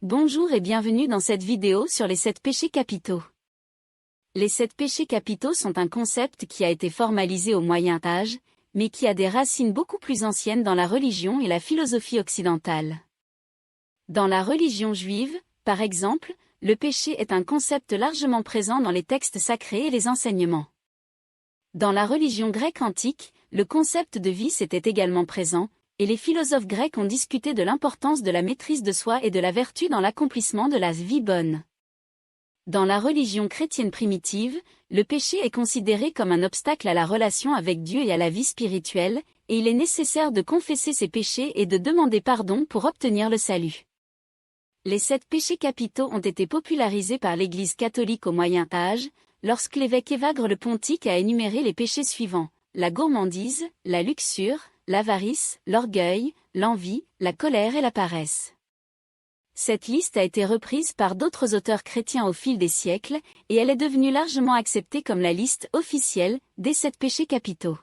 Bonjour et bienvenue dans cette vidéo sur les 7 péchés capitaux. Les 7 péchés capitaux sont un concept qui a été formalisé au Moyen Âge, mais qui a des racines beaucoup plus anciennes dans la religion et la philosophie occidentale. Dans la religion juive, par exemple, le péché est un concept largement présent dans les textes sacrés et les enseignements. Dans la religion grecque antique, le concept de vice était également présent, et les philosophes grecs ont discuté de l'importance de la maîtrise de soi et de la vertu dans l'accomplissement de la vie bonne. Dans la religion chrétienne primitive, le péché est considéré comme un obstacle à la relation avec Dieu et à la vie spirituelle, et il est nécessaire de confesser ses péchés et de demander pardon pour obtenir le salut. Les 7 péchés capitaux ont été popularisés par l'Église catholique au Moyen Âge, lorsque l'évêque Évagre le Pontique a énuméré les péchés suivants: la gourmandise, la luxure, l'avarice, l'orgueil, l'envie, la colère et la paresse. Cette liste a été reprise par d'autres auteurs chrétiens au fil des siècles, et elle est devenue largement acceptée comme la liste officielle des 7 péchés capitaux.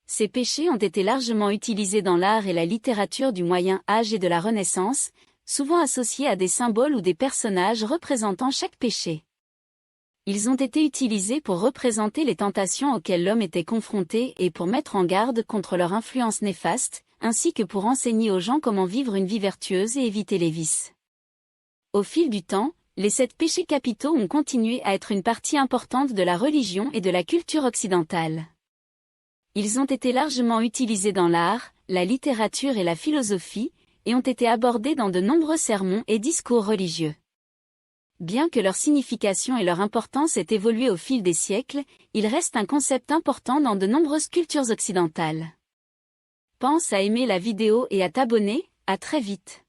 Ces péchés ont été largement utilisés dans l'art et la littérature du Moyen Âge et de la Renaissance, souvent associés à des symboles ou des personnages représentant chaque péché. Ils ont été utilisés pour représenter les tentations auxquelles l'homme était confronté et pour mettre en garde contre leur influence néfaste, ainsi que pour enseigner aux gens comment vivre une vie vertueuse et éviter les vices. Au fil du temps, les 7 péchés capitaux ont continué à être une partie importante de la religion et de la culture occidentale. Ils ont été largement utilisés dans l'art, la littérature et la philosophie, et ont été abordés dans de nombreux sermons et discours religieux. Bien que leur signification et leur importance aient évolué au fil des siècles, ils restent un concept important dans de nombreuses cultures occidentales. Pense à aimer la vidéo et à t'abonner, à très vite.